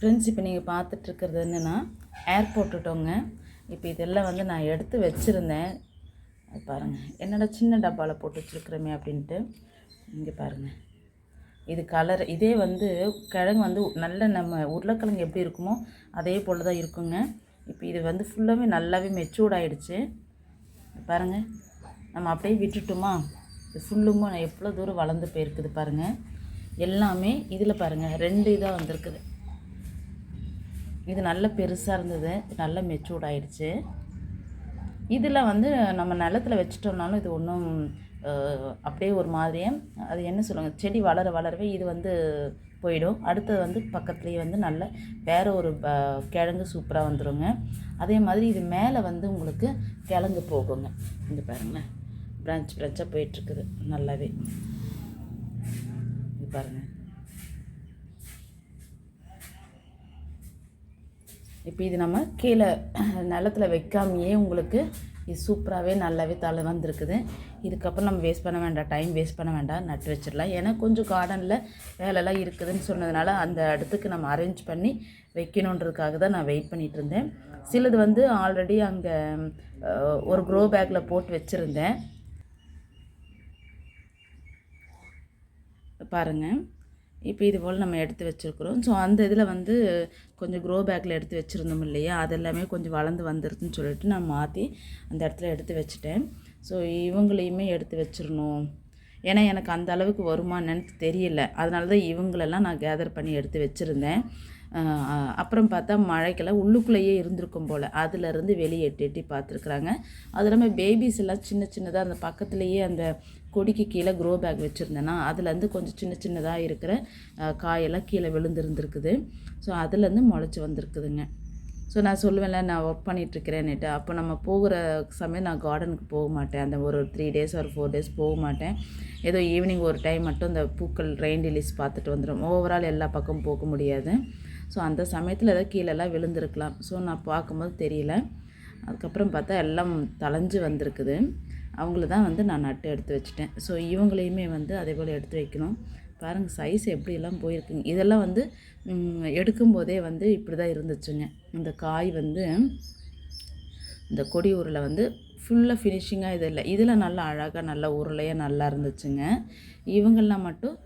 Friends, இப்போ நீங்கள் பார்த்துட்ருக்கிறது என்னென்னா ஏர் போட்டுட்டோங்க. இப்போ இதெல்லாம் வந்து நான் எடுத்து வச்சுருந்தேன். அது பாருங்கள், என்னோட சின்ன டப்பாவில் போட்டு வச்சுருக்குறோமே அப்படின்ட்டு. இங்கே பாருங்கள், இது கலர் இதே வந்து கிழங்கு வந்து நல்ல நம்ம உருளைக்கிழங்கு எப்படி இருக்குமோ அதே போல் தான் இருக்குங்க. இப்போ இது வந்து ஃபுல்லாகவே நல்லாவே மெச்சூர்ட் ஆகிடுச்சு பாருங்கள். நம்ம அப்படியே விட்டுட்டோமா, இது ஃபுல்லுமே எவ்வளோ தூரம் வளர்ந்து போயிருக்குது பாருங்கள். எல்லாமே இதில் பாருங்கள் 2 இதாக வந்திருக்குது. இது நல்ல பெருசாக இருந்தது, நல்ல மெச்சூர்ட் ஆகிடுச்சு. இதில் வந்து நம்ம நிலத்தில் வச்சிட்டோம்னாலும் இது ஒன்றும் அப்படியே ஒரு மாதிரியே அது என்ன சொல்லுவாங்க, செடி வளர வளரவே இது வந்து போயிடும். அடுத்தது வந்து பக்கத்துலேயே வந்து நல்ல வேறு ஒரு கிழங்கு சூப்பராக வந்துடுங்க. அதே மாதிரி இது மேலே வந்து உங்களுக்கு கிழங்கு போகுங்க. இங்கே பாருங்களேன், பிரான்ச் பிரான்ச்சாக போயிட்டுருக்குது நல்லாவே. இது பாருங்கள், இப்போ இது நம்ம கீழே நிலத்தில் வைக்காமையே உங்களுக்கு இது சூப்பராகவே நல்லாவே தலை வந்திருக்குது. இதுக்கப்புறம் நம்ம வேஸ்ட் பண்ண வேண்டாம், டைம் வேஸ்ட் பண்ண வேண்டாம், நட்டு வச்சிடலாம். ஏன்னா கொஞ்சம் கார்டனில் வேலைலாம் இருக்குதுன்னு சொன்னதுனால அந்த இடத்துக்கு நம்ம அரேஞ்ச் பண்ணி வைக்கணுன்றதுக்காக தான் நான் வெயிட் பண்ணிகிட்டு இருந்தேன். சிலது வந்து ஆல்ரெடி அங்கே ஒரு க்ரோ பேக்கில் போட்டு வச்சுருந்தேன் பாருங்கள். இப்போ இது போல் நம்ம எடுத்து வச்சுருக்குறோம். ஸோ அந்த இதில் வந்து கொஞ்சம் க்ரோ பேக்கில் எடுத்து வச்சுருந்தோம் இல்லையா, அதெல்லாமே கொஞ்சம் வளர்ந்து வந்துருதுன்னு சொல்லிட்டு நான் மாற்றி அந்த இடத்துல எடுத்து வச்சுட்டேன். ஸோ இவங்களையுமே எடுத்து வச்சிடணும். ஏன்னா எனக்கு அந்த அளவுக்கு வருமானு தெரியல, அதனால தான் இவங்களெல்லாம் நான் கேதர் பண்ணி எடுத்து வச்சுருந்தேன். அப்புறம் பார்த்தா மழைக்கெல்லாம் உள்ளுக்குள்ளேயே இருந்திருக்கும் போல், அதிலேருந்து வெளியே எட்டி எட்டி பார்த்துருக்குறாங்க. அது இல்லாமல் பேபிஸ் எல்லாம் சின்ன சின்னதாக அந்த பக்கத்துலேயே அந்த கொடிக்கு கீழே க்ரோ பேக் வச்சுருந்தேன்னா அதுலேருந்து கொஞ்சம் சின்ன சின்னதாக இருக்கிற காயெல்லாம் கீழே விழுந்துருந்துருக்குது. ஸோ அதுலேருந்து முளைச்சி வந்திருக்குதுங்க. ஸோ நான் சொல்லுவேன்ல, நான் ஒர்க் பண்ணிகிட்ருக்கிறேன்னுட்டு. அப்போ நம்ம போகிற சமயம் நான் கார்டனுக்கு போக மாட்டேன். அந்த ஒரு 3 days ஒரு 4 days போக மாட்டேன். ஏதோ ஈவினிங் ஒரு டைம் மட்டும் இந்த பூக்கள் ரெயின் ரிலீஸ் பார்த்துட்டு வந்துடும். ஓவரால் எல்லா பக்கமும் போக முடியாது. ஸோ அந்த சமயத்தில் ஏதோ கீழெல்லாம் விழுந்திருக்கலாம். ஸோ நான் பார்க்கும்போது தெரியல. அதுக்கப்புறம் பார்த்தா எல்லாம் தளைஞ்சு வந்திருக்குது. அவங்கள தான் வந்து நான் நட்டு எடுத்து வச்சுட்டேன். ஸோ இவங்களையுமே வந்து அதே போல் எடுத்து வைக்கணும். பாருங்கள் சைஸ் எப்படியெல்லாம் போயிருக்குங்க. இதெல்லாம் வந்து எடுக்கும்போதே வந்து இப்படி தான் இருந்துச்சுங்க. இந்த காய் வந்து இந்த கொடி உருளை வந்து ஃபுல்லாக ஃபினிஷிங்காக இது இல்லை. இதில் நல்லா அழகாக நல்லா உருளையாக நல்லா இருந்துச்சுங்க. இவங்கெல்லாம் மட்டும்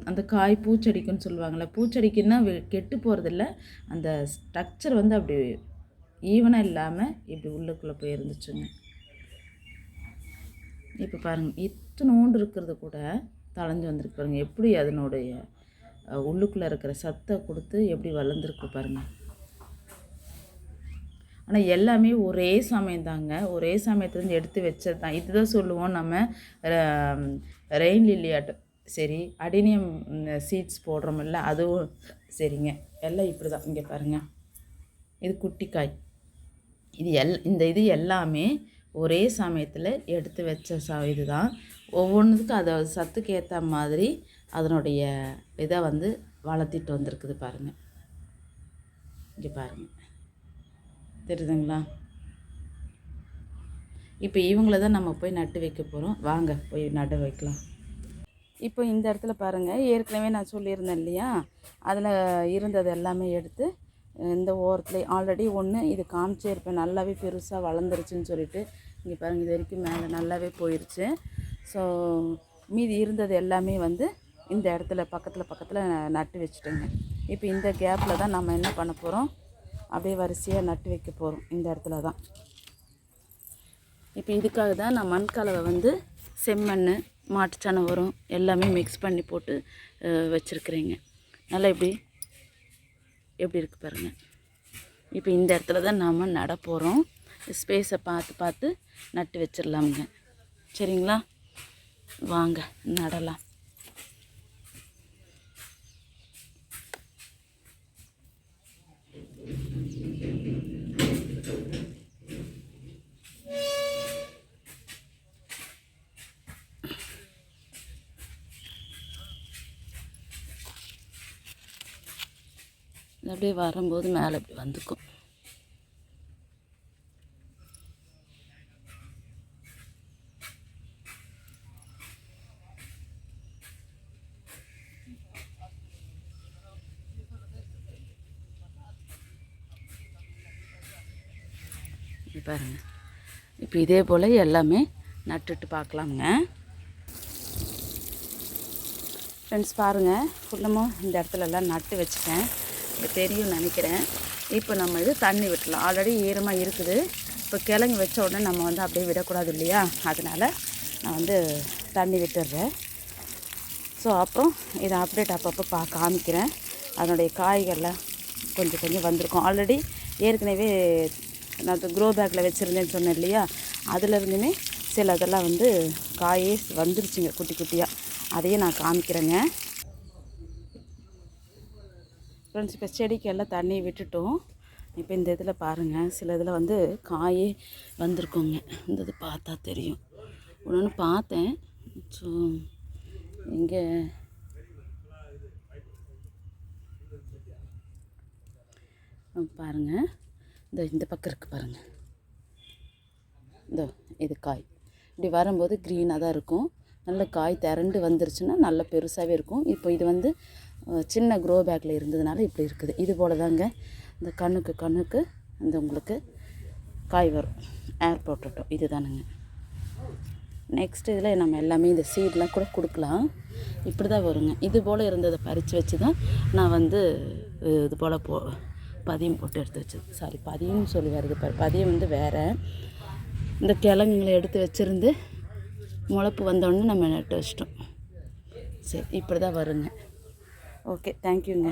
அந்த காய் பூச்செடிக்குன்னு சொல்லுவாங்கள்ல, பூச்செடிக்குன்னா கெட்டு போகிறதில்ல, அந்த ஸ்ட்ரக்சர் வந்து அப்படி ஈவனாக இல்லாமல் இப்படி உள்ளுக்குள்ளே போய் இருந்துச்சுங்க. இப்போ பாருங்கள், இத்தனோண்டு இருக்கிறது கூட தளைஞ்சு வந்திருக்கு பாருங்கள். எப்படி அதனுடைய உள்ளுக்குள்ளே இருக்கிற சத்தை கொடுத்து எப்படி வளர்ந்துருக்கு பாருங்கள். ஆனால் எல்லாமே ஒரே சமயம் தாங்க, ஒரே சமயத்துலேருந்து எடுத்து வச்சது தான். இதுதான் சொல்லுவோம் நம்ம ரெயின் லில்லியாட்டம் சரி, அடினியம் சீட்ஸ் போடுறோமில்ல, அதுவும் சரிங்க. எல்லாம் இப்படி தான். இங்கே பாருங்கள், இது குட்டிக்காய். இந்த இது எல்லாமே ஒரே சமயத்தில் எடுத்து வச்ச இது தான். ஒவ்வொன்றுக்கும் அதை சத்துக்கு ஏற்ற மாதிரி அதனுடைய இதை வந்து வளர்த்திட்டு வந்திருக்குது பாருங்கள். இங்கே பாருங்கள், தெரியுதுங்களா? இப்போ இவங்கள தான் நம்ம போய் நட்டு வைக்க போகிறோம். வாங்க போய் நட்டு வைக்கலாம். இப்போ இந்த இடத்துல பாருங்கள், ஏற்கனவே நான் சொல்லியிருந்தேன் இல்லையா, அதில் இருந்தது எல்லாமே எடுத்து இந்த ஓரத்தில் ஆல்ரெடி ஒன்று இது காமிச்சே இருப்பேன், நல்லாவே பெருசாக வளர்ந்துருச்சுன்னு சொல்லிட்டு. இங்கே பாருங்கள், இது வரைக்கும் மேலே நல்லாவே போயிடுச்சு. ஸோ மீதி இருந்தது எல்லாமே வந்து இந்த இடத்துல பக்கத்தில் நட்டு வச்சுட்டேங்க. இப்போ இந்த கேப்பில் தான் நம்ம என்ன பண்ண போகிறோம், அப்படியே வரிசையாக நட்டு வைக்க போகிறோம் இந்த இடத்துல தான். இப்போ இதுக்காக தான் நான் மண் கலவை வந்து செம்மண், மாட்டுச்சாணம் வரும் எல்லாமே மிக்ஸ் பண்ணி போட்டு வச்சுருக்குறேங்க. நல்லா எப்படி இருக்குது பாருங்கள். இப்போ இந்த இடத்துல தான் நாம் நட போகிறோம். ஸ்பேஸை பார்த்து நட்டு வச்சிடலாமுங்க. சரிங்களா? வாங்க நடலாம். அப்படியே வரும்போது மேலே இப்படி வந்துக்கும். இது பாருங்கள். இப்போ இதே போல் எல்லாமே நட்டுட்டு பார்க்கலாமுங்க. ஃப்ரெண்ட்ஸ் பாருங்கள், ஃபுல்லமும் இந்த இடத்துலலாம் நட்டு வச்சுட்டேன். இப்போ தெரியும்னு நினைக்கிறேன். இப்போ நம்ம இது தண்ணி விட்டுலாம். ஆல்ரெடி ஈரமாக இருக்குது. இப்போ கிழங்கு வச்ச உடனே நம்ம வந்து அப்படியே விடக்கூடாது இல்லையா, அதனால் நான் வந்து தண்ணி விட்டுடுறேன். ஸோ அப்புறம் இதை அப்டேட் அப்பப்போ காமிக்கிறேன். அதனுடைய காய்கள்லாம் கொஞ்சம் கொஞ்சம் வந்திருக்கும். ஆல்ரெடி ஏற்கனவே நான் க்ரோ பேக்கில் வச்சுருந்தேன்னு சொன்னேன் இல்லையா, அதிலருந்துமே சில இதெல்லாம் வந்து காயே வந்துருச்சுங்க குட்டி குட்டியாக. அதையும் நான் காமிக்கிறேங்க. ஃப்ரெண்ட்ஸ் இப்போ செடிக்கு எல்லாம் தண்ணி விட்டுட்டோம். இப்போ இந்த இதில் பாருங்கள், சில இதில் வந்து காயே வந்திருக்குங்க. இந்த இது பார்த்தா தெரியும். ஒன்று பார்த்தேன். ஸோ இங்கே பாருங்கள், இந்த பக்கம் இருக்குது பாருங்கள். இது காய் இப்படி வரும்போது க்ரீனாக தான் இருக்கும். நல்ல காய் திரண்டு வந்துருச்சுன்னா நல்ல பெருசாகவே இருக்கும். இப்போ இது வந்து சின்ன க்ரோ பேக்கில் இருந்ததுனால இப்படி இருக்குது. இது போல் தாங்க இந்த கண்ணுக்கு இந்த உங்களுக்கு காய் வரும். ஏர் பொட்டேட்டோ இது தானுங்க. நெக்ஸ்ட் இதில் நம்ம எல்லாமே இந்த சீட்லாம் கூட கொடுக்கலாம். இப்படி தான் வருங்க. இது போல் இருந்ததை பறித்து வச்சு தான் நான் வந்து இது போல் பதியம் போட்டு எடுத்து வச்சது. பதியம்னு சொல்லி வருது பாரு. பதியம் வந்து வேறு. இந்த கிழங்குங்களை எடுத்து வச்சுருந்து முளைப்பு வந்தோடனே நம்ம நட்டு வச்சிட்டோம். சரி, இப்படி தான் வருங்க. ஓகே, தேங்க்யூங்க.